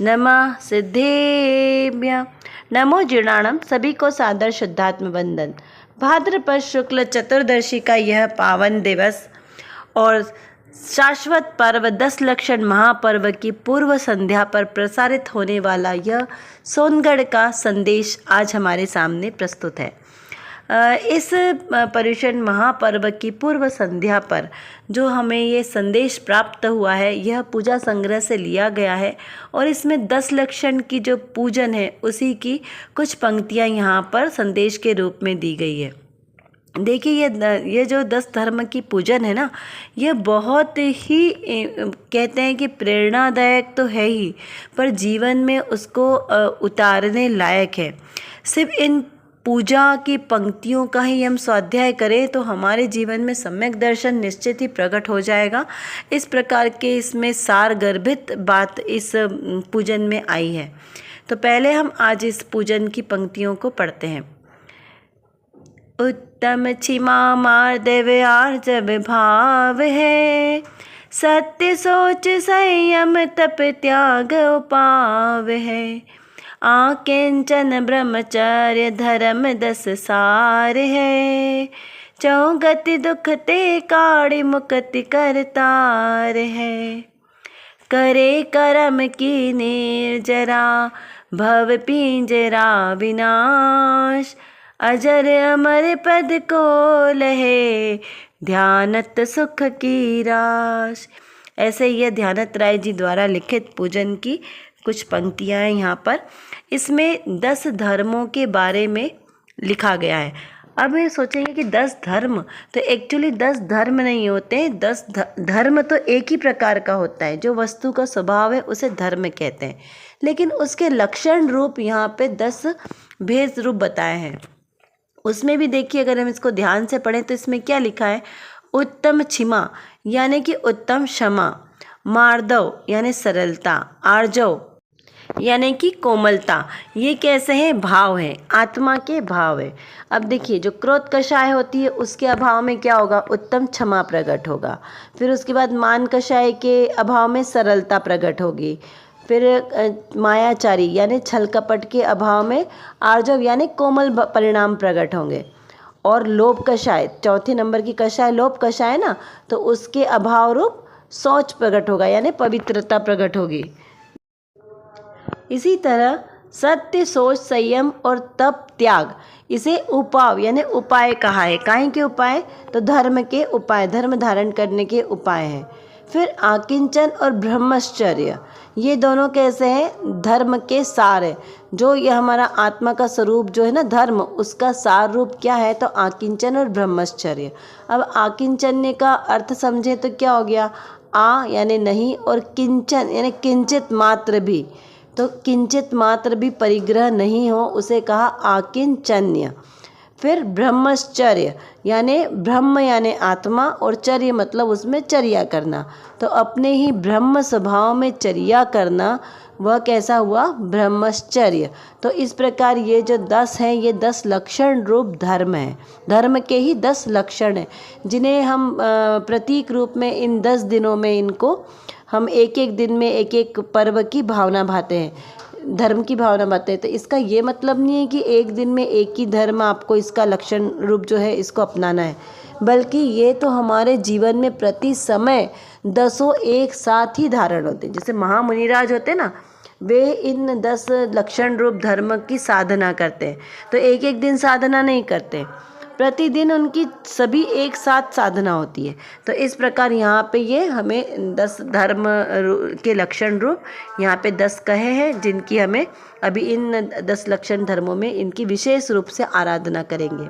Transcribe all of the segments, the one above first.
नमः सिद्धेभ्य। नमो जीर्णाणम। सभी को सादर शुद्धात्म वंदन। भाद्रपद शुक्ल चतुर्दशी का यह पावन दिवस और शाश्वत पर्व 10 लक्षण महापर्व की पूर्व संध्या पर प्रसारित होने वाला यह सोनगढ़ का संदेश आज हमारे सामने प्रस्तुत है। इस पर्युषण महापर्व की पूर्व संध्या पर जो हमें ये संदेश प्राप्त हुआ है यह पूजा संग्रह से लिया गया है और इसमें 10 लक्षण की जो पूजन है उसी की कुछ पंक्तियाँ यहाँ पर संदेश के रूप में दी गई है। देखिए ये जो 10 धर्म की पूजन है ना, ये बहुत ही कहते हैं कि प्रेरणादायक तो है ही, पर जीवन में उसको उतारने लायक है। सिर्फ इन पूजा की पंक्तियों का ही हम स्वाध्याय करें तो हमारे जीवन में सम्यक दर्शन निश्चित ही प्रकट हो जाएगा। इस प्रकार के इसमें सार गर्भित बात इस पूजन में आई है। तो पहले हम आज इस पूजन की पंक्तियों को पढ़ते हैं। उत्तम क्षिमा मार्दव आर्जव भाव है, सत्य सोच संयम तप त्याग उपाव है। आकिंचन ब्रह्मचर्य धर्म 10 सार है, चौगति दुख ते काढ़ि मुक्ति करतार है। करे कर्म की निर्जरा भव पिंजरा विनाश, अजर अमर पद को लहे ध्यानत सुख की राश। ऐसे यह ध्यानत राय जी द्वारा लिखित पूजन की कुछ पंक्तियाँ हैं यहाँ पर। इसमें 10 धर्मों के बारे में लिखा गया है। अब ये सोचेंगे कि 10 धर्म, तो एक्चुअली 10 धर्म नहीं होते। 10 धर्म तो एक ही प्रकार का होता है, जो वस्तु का स्वभाव है उसे धर्म कहते हैं, लेकिन उसके लक्षण रूप यहाँ पे 10 भेद रूप बताए हैं। उसमें भी देखिए, अगर हम इसको ध्यान से पढ़ें तो इसमें क्या लिखा है। उत्तम क्षमा यानी कि उत्तम क्षमा, मार्दव यानी सरलता, आर्जव यानी कि कोमलता। ये कैसे हैं? भाव है, आत्मा के भाव है। अब देखिए, जो क्रोध कषाय होती है उसके अभाव में क्या होगा? उत्तम क्षमा प्रकट होगा। फिर उसके बाद मान कषाय के अभाव में सरलता प्रकट होगी। फिर मायाचारी यानी छल कपट के अभाव में आर्जव यानी कोमल परिणाम प्रकट होंगे। और लोभ कषाय, चौथे नंबर की कषाय लोभ कषाय ना, तो उसके अभाव रूप शौच प्रकट होगा यानी पवित्रता प्रकट होगी। इसी तरह सत्य सोच संयम और तप त्याग, इसे उपाव यानी उपाय कहा है। काहे के उपाय? तो धर्म के उपाय, धर्म धारण करने के उपाय हैं। फिर आकिंचन और ब्रह्मचर्य, ये दोनों कैसे हैं? धर्म के सार है। जो ये हमारा आत्मा का स्वरूप जो है ना धर्म, उसका सार रूप क्या है? तो आकिंचन और ब्रह्मचर्य। अब आकिंचन्य का अर्थ समझे तो क्या हो गया? आ यानी नहीं, और किंचन यानी किंचित मात्र भी, तो किंचित मात्र भी परिग्रह नहीं हो उसे कहा आकिंचन्य। फिर ब्रह्मचर्य यानी ब्रह्म यानी आत्मा, और चर्य मतलब उसमें चर्या करना, तो अपने ही ब्रह्म स्वभाव में चर्या करना, वह कैसा हुआ? ब्रह्मचर्य। तो इस प्रकार ये जो 10 हैं ये 10 लक्षण रूप धर्म हैं। धर्म के ही 10 लक्षण हैं जिन्हें हम प्रतीक रूप में इन 10 दिनों में इनको हम एक एक दिन में एक एक पर्व की भावना भाते हैं, धर्म की भावना भाते हैं। तो इसका ये मतलब नहीं है कि एक दिन में एक ही धर्म आपको इसका लक्षण रूप जो है इसको अपनाना है, बल्कि ये तो हमारे जीवन में प्रति समय 10 एक साथ ही धारण होते हैं। जैसे महामुनिराज होते ना, वे इन 10 लक्षण रूप धर्म की साधना करते हैं, तो एक एक दिन साधना नहीं करते, प्रतिदिन उनकी सभी एक साथ साधना होती है। तो इस प्रकार यहाँ पे ये हमें 10 धर्म के लक्षण रूप यहाँ पे 10 कहे हैं, जिनकी हमें अभी इन 10 लक्षण धर्मों में इनकी विशेष रूप से आराधना करेंगे।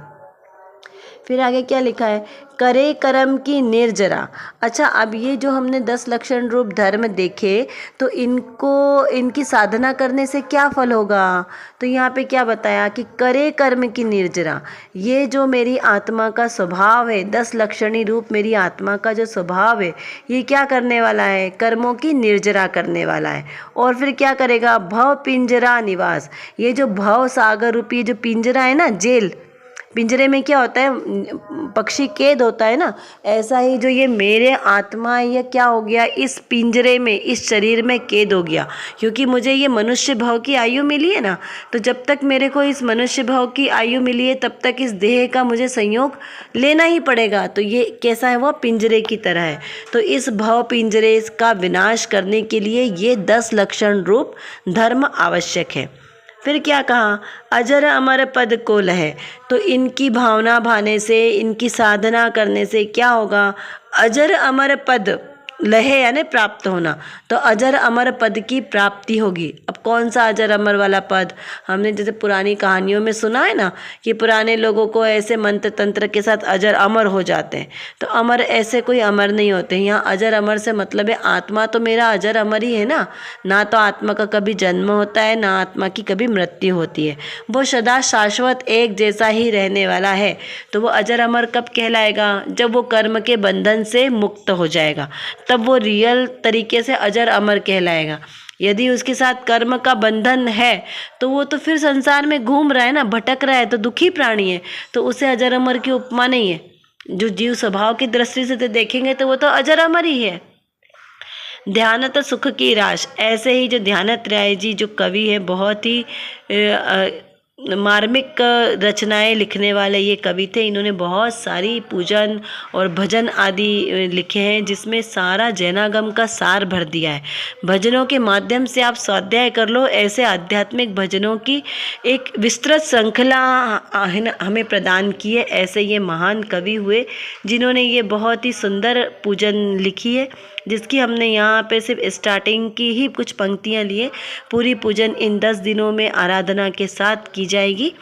फिर आगे क्या लिखा है? करे कर्म की निर्जरा। अच्छा, अब ये जो हमने 10 लक्षण रूप धर्म देखे, तो इनकी साधना करने से क्या फल होगा? तो यहाँ पे क्या बताया कि करे कर्म की निर्जरा, ये जो मेरी आत्मा का स्वभाव है, 10 लक्षणी रूप मेरी आत्मा का जो स्वभाव है, ये क्या करने वाला है? कर्मों की निर्जरा करने वाला है। और फिर क्या करेगा? भव पिंजरा निवास, ये जो भव सागर रूपी जो पिंजरा है ना, जेल, पिंजरे में क्या होता है, पक्षी कैद होता है ना, ऐसा ही जो ये मेरे आत्मा है ये क्या हो गया, इस पिंजरे में, इस शरीर में कैद हो गया। क्योंकि मुझे ये मनुष्य भाव की आयु मिली है ना, तो जब तक मेरे को इस मनुष्य भाव की आयु मिली है तब तक इस देह का मुझे संयोग लेना ही पड़ेगा। तो ये कैसा है, वह पिंजरे की तरह है। तो इस भाव पिंजरे का विनाश करने के लिए ये 10 लक्षण रूप धर्म आवश्यक है। फिर क्या कहा, अजर अमर पद को लहे। तो इनकी भावना भाने से, इनकी साधना करने से क्या होगा, अजर अमर पद लहे यानी प्राप्त होना, तो अजर अमर पद की प्राप्ति होगी। अब कौन सा अजर अमर वाला पद, हमने जैसे पुरानी कहानियों में सुना है ना कि पुराने लोगों को ऐसे मंत्र तंत्र के साथ अजर अमर हो जाते हैं। तो अमर ऐसे कोई अमर नहीं होते हैं। यहाँ अजर अमर से मतलब है आत्मा तो मेरा अजर अमर ही है ना, ना तो आत्मा का कभी जन्म होता है, ना आत्मा की कभी मृत्यु होती है, वो सदा शाश्वत एक जैसा ही रहने वाला है। तो वो अजर अमर कब कहलाएगा, जब वो कर्म के बंधन से मुक्त हो जाएगा, तब वो रियल तरीके से अजर अमर कहलाएगा। यदि उसके साथ कर्म का बंधन है तो वो तो फिर संसार में घूम रहा है ना, भटक रहा है, तो दुखी प्राणी है, तो उसे अजर अमर की उपमा नहीं है। जो जीव स्वभाव की दृष्टि से तो देखेंगे तो वो तो अजर अमर ही है। ध्यानत सुख की राश, ऐसे ही जो ध्यानत राय जी जो कवि है, बहुत ही मार्मिक रचनाएं लिखने वाले ये कवि थे। इन्होंने बहुत सारी पूजन और भजन आदि लिखे हैं, जिसमें सारा जैनागम का सार भर दिया है। भजनों के माध्यम से आप स्वाध्याय कर लो, ऐसे आध्यात्मिक भजनों की एक विस्तृत श्रृंखला हमें प्रदान की है। ऐसे ये महान कवि हुए जिन्होंने ये बहुत ही सुंदर पूजन लिखी है, जिसकी हमने यहाँ पे सिर्फ स्टार्टिंग की ही कुछ पंक्तियाँ लिए। पूरी पूजन इन 10 दिनों में आराधना के साथ की जाएगी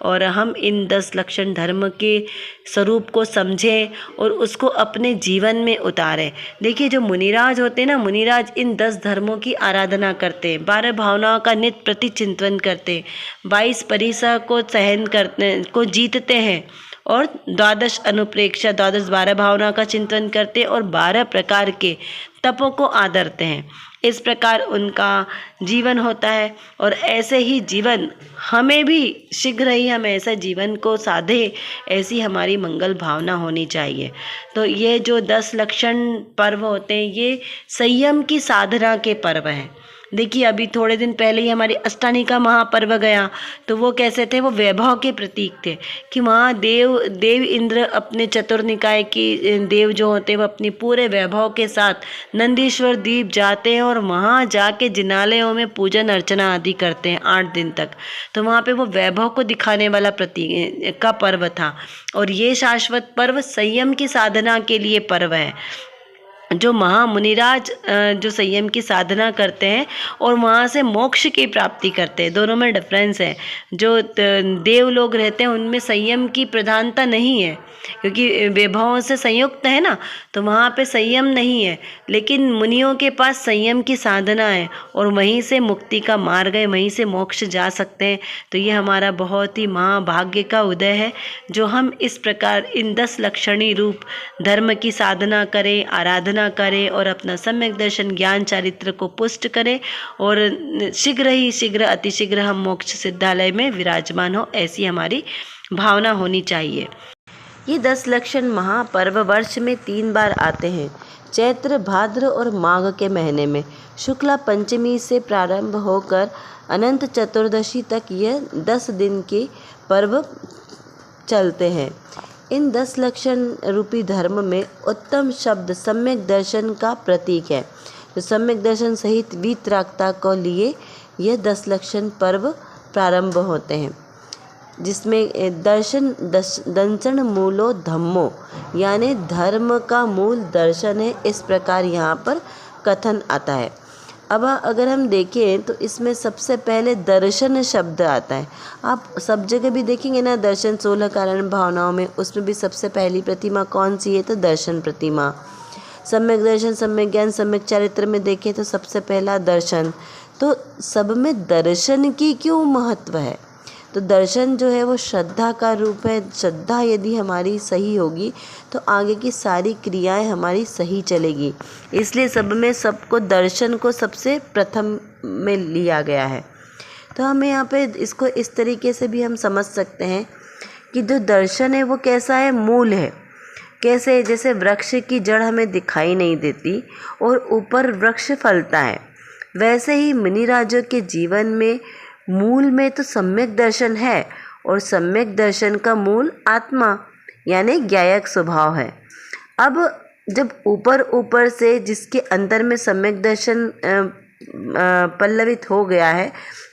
और हम इन 10 लक्षण धर्म के स्वरूप को समझें और उसको अपने जीवन में उतारें। देखिए, जो मुनिराज होते हैं ना, मुनिराज इन 10 धर्मों की आराधना करते हैं, 12 भावनाओं का नित्य प्रति चिंतन करते हैं, 22 परिसर को सहन करते को जीतते हैं और 12 अनुप्रेक्षा 12 भावना का चिंतन करते और 12 प्रकार के तपों को आदरते हैं। इस प्रकार उनका जीवन होता है और ऐसे ही जीवन हमें भी शीघ्र ही हम ऐसा जीवन को साधे, ऐसी हमारी मंगल भावना होनी चाहिए। तो ये जो 10 लक्षण पर्व होते हैं ये संयम की साधना के पर्व हैं। देखिए, अभी थोड़े दिन पहले ही हमारी अष्टानिका महापर्व गया, तो वो कैसे थे, वो वैभव के प्रतीक थे कि वहाँ देव इंद्र अपने चतुर्निकाय की देव जो होते हैं वो अपनी पूरे वैभव के साथ नंदीश्वर द्वीप जाते हैं और वहाँ जाके जिनालयों में पूजन अर्चना आदि करते हैं 8 दिन तक। तो वहाँ पे वो वैभव को दिखाने वाला प्रतीक का पर्व था। और ये शाश्वत पर्व संयम की साधना के लिए पर्व है। जो महामुनिराज जो संयम की साधना करते हैं और वहाँ से मोक्ष की प्राप्ति करते हैं, दोनों में डिफरेंस है। जो देव लोग रहते हैं उनमें संयम की प्रधानता नहीं है, क्योंकि वैभवों से संयुक्त है ना, तो वहाँ पे संयम नहीं है। लेकिन मुनियों के पास संयम की साधना है और वहीं से मुक्ति का मार्ग है, वहीं से मोक्ष जा सकते हैं। तो ये हमारा बहुत ही महाभाग्य का उदय है जो हम इस प्रकार इन 10 लक्षणी रूप धर्म की साधना करें, आराधना करें और अपना सम्यक दर्शन ज्ञान चारित्र को पुष्ट करें और शीघ्र अतिशीघ्र हम मोक्ष सिद्धालय में विराजमान हो, ऐसी हमारी भावना होनी चाहिए। ये 10 लक्षण महापर्व वर्ष में 3 बार आते हैं, चैत्र, भाद्र और माघ के महीने में। शुक्ला पंचमी से प्रारंभ होकर अनंत चतुर्दशी तक यह 10 दिन के पर्व चलते हैं। इन 10 लक्षण रूपी धर्म में उत्तम शब्द सम्यक दर्शन का प्रतीक है। तो सम्यक दर्शन सहित वीतरागता को लिए यह 10 लक्षण पर्व प्रारंभ होते हैं, जिसमें दर्शन मूलो धम्मो, यानी धर्म का मूल दर्शन है, इस प्रकार यहाँ पर कथन आता है। अब अगर हम देखें तो इसमें सबसे पहले दर्शन शब्द आता है। आप सब जगह भी देखेंगे ना, दर्शन 16 कारण भावनाओं में, उसमें भी सबसे पहली प्रतिमा कौन सी है, तो दर्शन प्रतिमा। सम्यक दर्शन, सम्यक ज्ञान, सम्यक चारित्र में देखें तो सबसे पहला दर्शन। तो सब में दर्शन की क्यों महत्व है, तो दर्शन जो है वो श्रद्धा का रूप है। श्रद्धा यदि हमारी सही होगी तो आगे की सारी क्रियाएं हमारी सही चलेगी, इसलिए सब में सबको दर्शन को सबसे प्रथम में लिया गया है। तो हमें यहाँ पे इसको इस तरीके से भी हम समझ सकते हैं कि जो दर्शन है वो कैसा है, मूल है। कैसे, जैसे वृक्ष की जड़ हमें दिखाई नहीं देती और ऊपर वृक्ष फलता है, वैसे ही मुनिराजों के जीवन में मूल में तो सम्यक दर्शन है और सम्यक दर्शन का मूल आत्मा यानी ज्ञायक स्वभाव है। अब जब ऊपर से जिसके अंदर में सम्यक दर्शन पल्लवित हो गया है,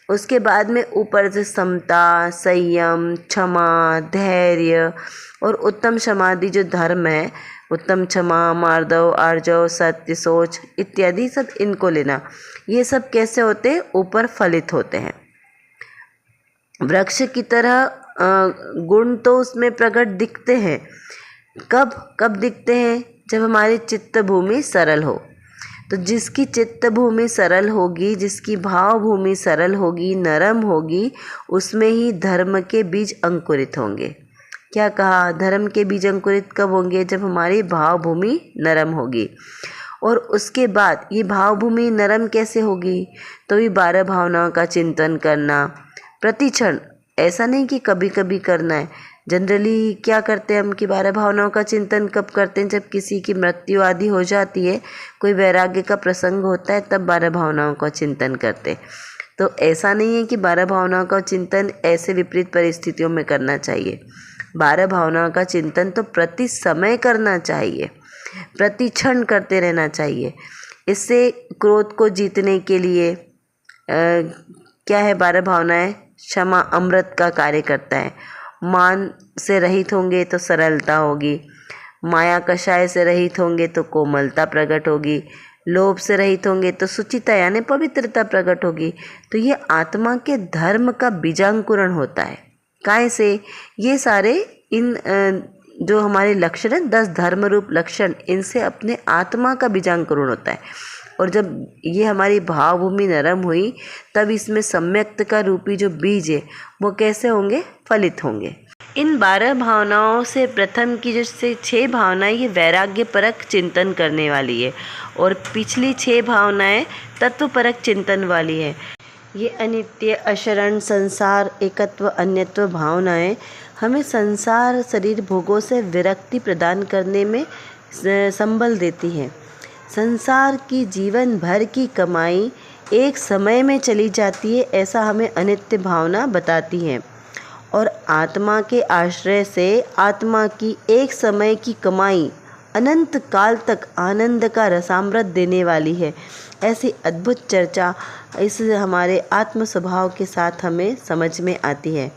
उसके बाद में ऊपर से समता, संयम, क्षमा, धैर्य और उत्तम समाधि जो धर्म है, उत्तम क्षमा, मार्दव, आर्जव, सत्य, सोच इत्यादि सब इनको लेना। ये सब कैसे होते हैं, ऊपर फलित होते हैं। वृक्ष की तरह गुण तो उसमें प्रकट दिखते हैं। कब दिखते हैं, जब हमारी चित्त भूमि सरल हो। तो जिसकी चित्त भूमि सरल होगी, जिसकी भाव भूमि सरल होगी, नरम होगी, उसमें ही धर्म के बीज अंकुरित होंगे। क्या कहा, धर्म के बीज अंकुरित कब होंगे, जब हमारी भाव भूमि नरम होगी। और उसके बाद ये भाव भूमि नरम कैसे होगी, तो ये 12 भावनाओं का चिंतन करना प्रतिक्षण, ऐसा नहीं कि कभी कभी करना है। जनरली क्या करते हैं हम कि 12 भावनाओं का चिंतन कब करते हैं, जब किसी की मृत्यु आदि हो जाती है, कोई वैराग्य का प्रसंग होता है, तब 12 भावनाओं का चिंतन करते हैं। तो ऐसा नहीं है कि 12 भावनाओं का चिंतन ऐसे विपरीत परिस्थितियों में करना चाहिए। 12 भावनाओं का चिंतन तो प्रति समय करना चाहिए, प्रति क्षण करते रहना चाहिए। इससे क्रोध को जीतने के लिए क्या है, 12 भावनाएं, क्षमा अमृत का कार्य करता है। मान से रहित होंगे तो सरलता होगी, माया कषाय से रहित होंगे तो कोमलता प्रकट होगी, लोभ से रहित होंगे तो सुचिता यानी पवित्रता प्रकट होगी। तो ये आत्मा के धर्म का बीजांकुरण होता है। काय से, ये सारे इन जो हमारे लक्षण है 10 धर्म रूप लक्षण, इनसे अपने आत्मा का बीजांकुरण होता है। और जब ये हमारी भाव भूमि नरम हुई, तब इसमें सम्यक्त का रूपी जो बीज है वो कैसे होंगे, फलित होंगे। इन 12 भावनाओं से प्रथम की जो 6 भावनाएं, ये वैराग्य परक चिंतन करने वाली है और पिछली 6 भावनाएं तत्व परक चिंतन वाली है। ये अनित्य, अशरण, संसार, एकत्व, अन्यत्व भावनाएं हमें संसार शरीर भोगों से विरक्ति प्रदान करने में संबल देती हैं। संसार की जीवन भर की कमाई एक समय में चली जाती है, ऐसा हमें अनित्य भावना बताती है। और आत्मा के आश्रय से आत्मा की एक समय की कमाई अनंत काल तक आनंद का रसामृत देने वाली है। ऐसी अद्भुत चर्चा इस हमारे आत्म स्वभाव के साथ हमें समझ में आती है।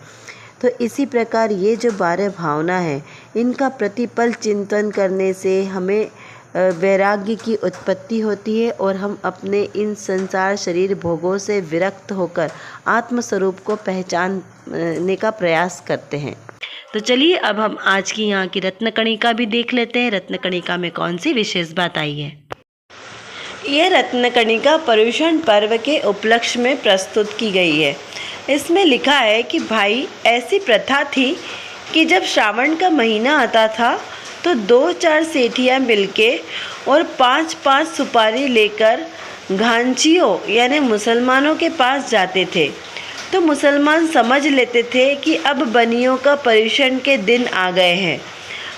तो इसी प्रकार ये जो 12 भावना है, इनका प्रतिपल चिंतन करने से हमें वैराग्य की उत्पत्ति होती है और हम अपने इन संसार शरीर भोगों से विरक्त होकर आत्मस्वरूप को पहचानने का प्रयास करते हैं। तो चलिए अब हम आज की यहाँ की रत्नकणिका भी देख लेते हैं। रत्नकणिका में कौन सी विशेष बात आई है। यह रत्नकणिका पर्युषण पर्व के उपलक्ष्य में प्रस्तुत की गई है। इसमें लिखा है कि भाई, ऐसी प्रथा थी कि जब श्रावण का महीना आता था तो 2-4 सेठियाँ मिलके और 5-5 सुपारी लेकर घांचियों यानी मुसलमानों के पास जाते थे। तो मुसलमान समझ लेते थे कि अब बनियों का पर्युषण के दिन आ गए हैं,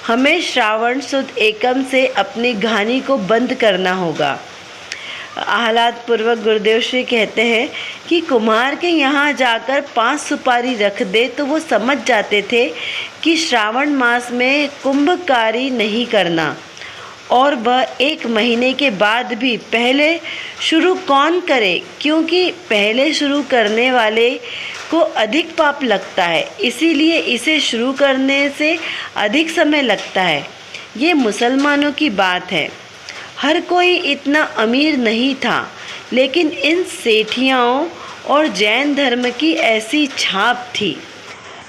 हमें श्रावण सुद एकम से अपनी घानी को बंद करना होगा। आह्लाद पूर्वक गुरुदेव श्री कहते हैं कि कुम्हार के यहाँ जाकर 5 सुपारी रख दे तो वो समझ जाते थे कि श्रावण मास में कुंभकारी नहीं करना, और वह 1 महीने के बाद भी पहले शुरू कौन करे, क्योंकि पहले शुरू करने वाले को अधिक पाप लगता है, इसीलिए इसे शुरू करने से अधिक समय लगता है। ये मुसलमानों की बात है। हर कोई इतना अमीर नहीं था, लेकिन इन सेठियाओं और जैन धर्म की ऐसी छाप थी।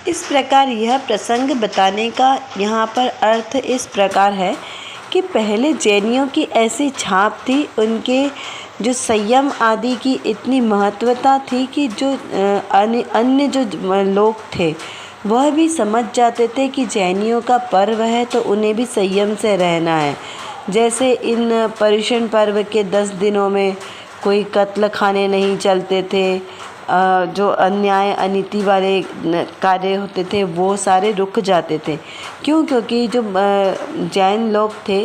इस प्रकार यह प्रसंग बताने का यहाँ पर अर्थ इस प्रकार है कि पहले जैनियों की ऐसी छाप थी, उनके जो संयम आदि की इतनी महत्वता थी कि जो अन्य जो लोग थे वह भी समझ जाते थे कि जैनियों का पर्व है तो उन्हें भी संयम से रहना है। जैसे इन पर्युषण पर्व के 10 दिनों में कोई कत्ल खाने नहीं चलते थे, जो अन्याय अनीति वाले कार्य होते थे वो सारे रुक जाते थे। क्यों? क्योंकि जो जैन लोग थे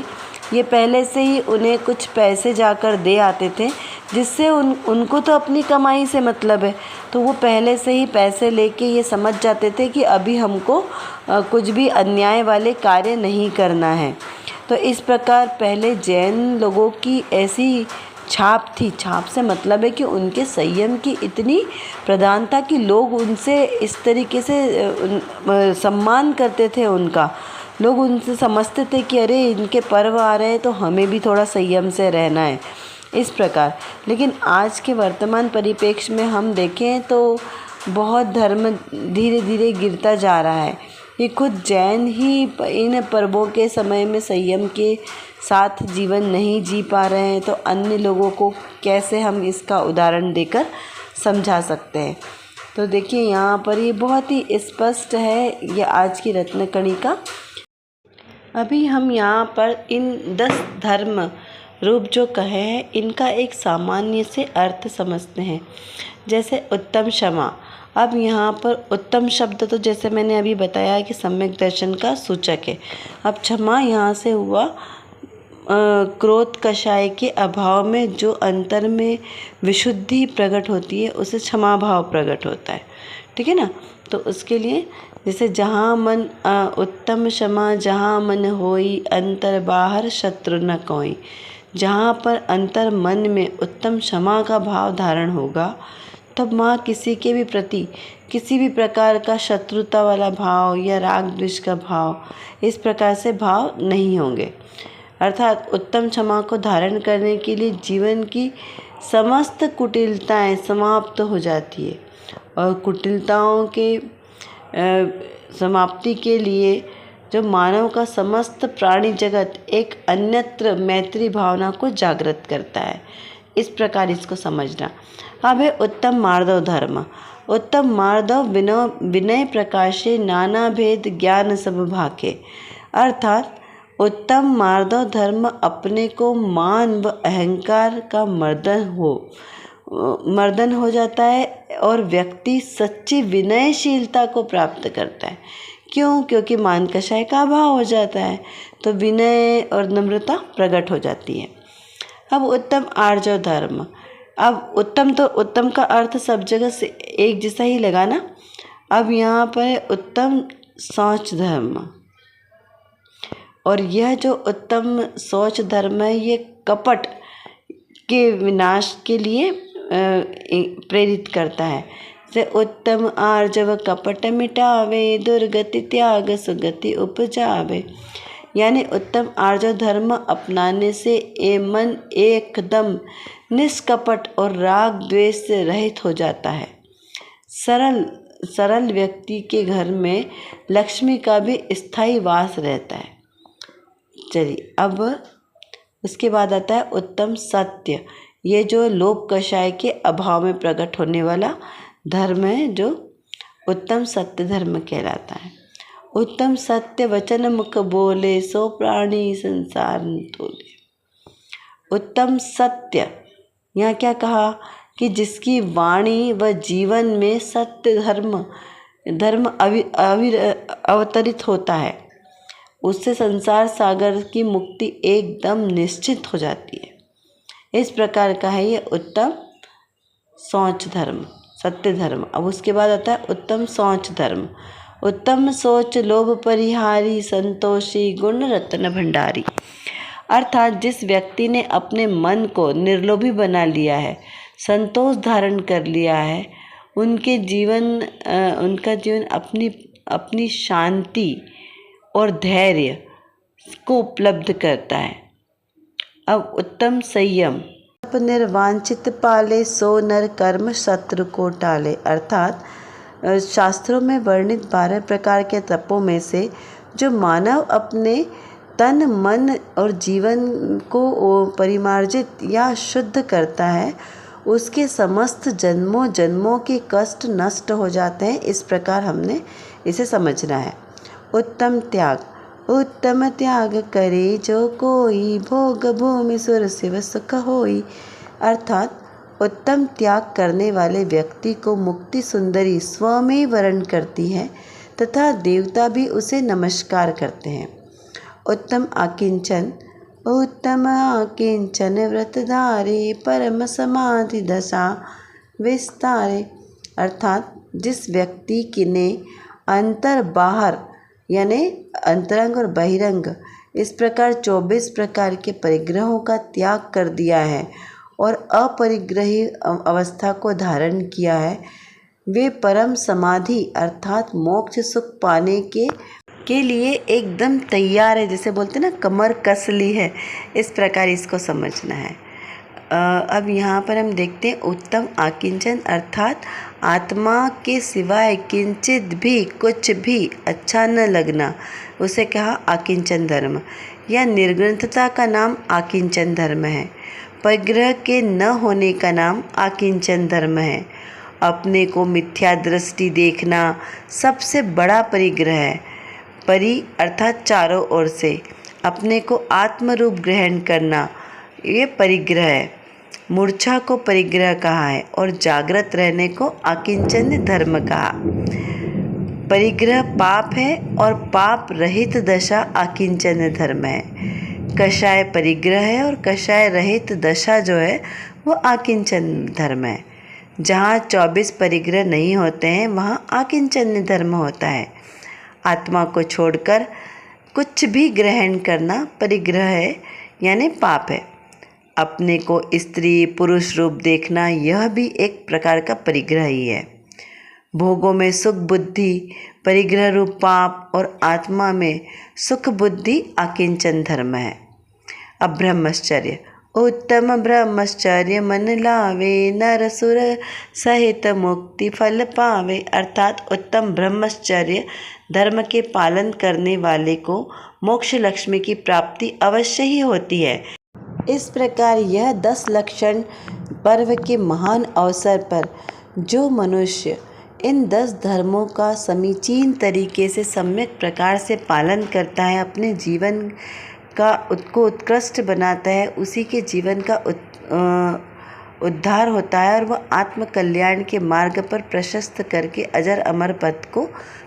ये पहले से ही उन्हें कुछ पैसे जाकर दे आते थे, जिससे उनको तो अपनी कमाई से मतलब है, तो वो पहले से ही पैसे लेके ये समझ जाते थे कि अभी हमको कुछ भी अन्याय वाले कार्य नहीं करना है। तो इस प्रकार पहले जैन लोगों की ऐसी छाप थी। छाप से मतलब है कि उनके संयम की इतनी प्रधानता कि लोग उनसे इस तरीके से सम्मान करते थे उनका। लोग उनसे समझते थे कि अरे इनके पर्व आ रहे हैं तो हमें भी थोड़ा संयम से रहना है, इस प्रकार। लेकिन आज के वर्तमान परिप्रेक्ष्य में हम देखें तो बहुत धर्म धीरे धीरे गिरता जा रहा है। ये खुद जैन ही इन पर्वों के समय में संयम के साथ जीवन नहीं जी पा रहे हैं, तो अन्य लोगों को कैसे हम इसका उदाहरण देकर समझा सकते हैं। तो देखिए यहाँ पर ये बहुत ही स्पष्ट है, ये आज की रत्नकणी का। अभी हम यहाँ पर इन 10 धर्म रूप जो कहे हैं इनका एक सामान्य से अर्थ समझते हैं। जैसे उत्तम क्षमा। अब यहाँ पर उत्तम शब्द तो जैसे मैंने अभी बताया कि सम्यक दर्शन का सूचक है। अब क्षमा यहाँ से हुआ क्रोध कषाय के अभाव में जो अंतर में विशुद्धि प्रकट होती है उसे क्षमा भाव प्रकट होता है, ठीक है ना। तो उसके लिए जैसे जहाँ मन उत्तम क्षमा जहाँ मन होई अंतर बाहर शत्रु न कोई। जहाँ पर अंतर मन में उत्तम क्षमा का भाव धारण होगा तब वहाँ किसी के भी प्रति किसी भी प्रकार का शत्रुता वाला भाव या राग द्वेष का भाव इस प्रकार से भाव नहीं होंगे। अर्थात उत्तम क्षमा को धारण करने के लिए जीवन की समस्त कुटिलताएं समाप्त हो जाती है, और कुटिलताओं के समाप्ति के लिए जो मानव का समस्त प्राणी जगत एक अन्यत्र मैत्री भावना को जागृत करता है। इस प्रकार इसको समझना। अब है उत्तम मार्दव धर्म। उत्तम मार्दव विनय प्रकाशे नाना भेद ज्ञान सब भाके। अर्थात उत्तम मार्दव धर्म अपने को मान व अहंकार का मर्दन हो जाता है और व्यक्ति सच्ची विनयशीलता को प्राप्त करता है। क्यों? क्योंकि मान कषाय का अभाव हो जाता है, तो विनय और नम्रता प्रकट हो जाती है। अब उत्तम आर्जव धर्म। अब उत्तम तो उत्तम का अर्थ सब जगह से एक जैसा ही लगा ना। अब यहाँ पर है उत्तम शौच धर्म, और यह जो उत्तम शौच धर्म है ये कपट के विनाश के लिए प्रेरित करता है। जैसे उत्तम आर्जव कपट मिटावे दुर्गति त्याग सुगति उपजावे। यानी उत्तम आर्जव धर्म अपनाने से मन एकदम निष्कपट और राग द्वेष से रहित हो जाता है। सरल व्यक्ति के घर में लक्ष्मी का भी स्थायी वास रहता है। चलिए अब उसके बाद आता है उत्तम सत्य। ये जो लोभ कषाय के अभाव में प्रकट होने वाला धर्म है, जो उत्तम सत्य धर्म कहलाता है। उत्तम सत्य वचन मुख बोले सो प्राणी संसार न तोले। उत्तम सत्य यहाँ क्या कहा कि जिसकी वाणी व जीवन में सत्य धर्म अवतरित होता है उससे संसार सागर की मुक्ति एकदम निश्चित हो जाती है। इस प्रकार का है ये उत्तम शौच धर्म, सत्य धर्म। अब उसके बाद आता है उत्तम शौच धर्म। उत्तम सोच लोभ परिहारी संतोषी गुण रत्न भंडारी। अर्थात जिस व्यक्ति ने अपने मन को निर्लोभी बना लिया है, संतोष धारण कर लिया है, उनका जीवन अपनी शांति और धैर्य को उपलब्ध करता है। अब उत्तम संयम। निर्वांछित पाले सो नर कर्म शत्रु को टाले। अर्थात शास्त्रों में वर्णित 12 प्रकार के तपों में से जो मानव अपने तन मन और जीवन को परिमार्जित या शुद्ध करता है उसके समस्त जन्मों जन्मों के कष्ट नष्ट हो जाते हैं। इस प्रकार हमने इसे समझना है। उत्तम त्याग। उत्तम त्याग करे जो कोई भोग भूमि सुर शिव सुख होई। अर्थात उत्तम त्याग करने वाले व्यक्ति को मुक्ति सुंदरी स्व में वरण करती है तथा देवता भी उसे नमस्कार करते हैं। उत्तम आकिंचन व्रतधारे परम समाधि दशा विस्तारे, अर्थात जिस व्यक्ति की ने अंतर बाहर यानी अंतरंग और बहिरंग इस प्रकार 24 प्रकार के परिग्रहों का त्याग कर दिया है और अपरिग्रही अवस्था को धारण किया है, वे परम समाधि अर्थात मोक्ष सुख पाने के लिए एकदम तैयार है। जैसे बोलते हैं ना, कमर कस ली है, इस प्रकार इसको समझना है। अब यहाँ पर हम देखते हैं उत्तम आकिंचन अर्थात आत्मा के सिवाय किंचित भी कुछ भी अच्छा न लगना, उसे कहा आकिंचन धर्म। या निर्ग्रंथता का नाम आकिंचन धर्म है। परिग्रह के न होने का नाम आकिंचन धर्म है। अपने को मिथ्या दृष्टि देखना सबसे बड़ा परिग्रह है। परि अर्थात चारों ओर से अपने को आत्मरूप ग्रहण करना, ये परिग्रह है। मूर्छा को परिग्रह कहा है और जागृत रहने को आकिंचन धर्म कहा। परिग्रह पाप है और पाप रहित दशा आकिंचन धर्म है। कषाय परिग्रह है और कषाय रहित दशा जो है वो आकिंचन धर्म है। जहाँ 24 परिग्रह नहीं होते हैं वहाँ आकिंचन धर्म होता है। आत्मा को छोड़कर कुछ भी ग्रहण करना परिग्रह है यानी पाप है। अपने को स्त्री पुरुष रूप देखना यह भी एक प्रकार का परिग्रह ही है। भोगों में सुख बुद्धि परिग्रह रूप पाप और आत्मा में सुख बुद्धि आकिंचन धर्म है। अब ब्रह्मचर्य उत्तम ब्रह्मचर्य मन लावे नर सुर सहित मुक्ति फल पावे, अर्थात उत्तम ब्रह्मचर्य धर्म के पालन करने वाले को मोक्ष लक्ष्मी की प्राप्ति अवश्य ही होती है। इस प्रकार यह 10 लक्षण पर्व के महान अवसर पर जो मनुष्य इन 10 धर्मों का समीचीन तरीके से सम्यक प्रकार से पालन करता है, अपने जीवन का को उत्कृष्ट बनाता है, उसी के जीवन का उद्धार होता है और वह आत्म कल्याण के मार्ग पर प्रशस्त करके अजर अमर पद को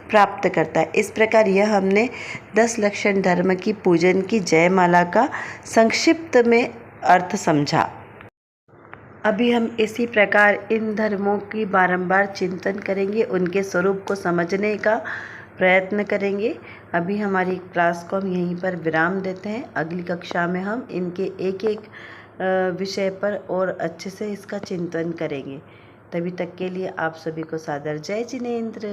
प्राप्त करता है। इस प्रकार यह हमने 10 लक्षण धर्म की पूजन की जयमाला का संक्षिप्त में अर्थ समझा। अभी हम इसी प्रकार इन धर्मों की बारंबार चिंतन करेंगे, उनके स्वरूप को समझने का प्रयत्न करेंगे। अभी हमारी क्लास को हम यहीं पर विराम देते हैं। अगली कक्षा में हम इनके एक एक विषय पर और अच्छे से इसका चिंतन करेंगे। तभी तक के लिए आप सभी को सादर जय जिनेंद्र।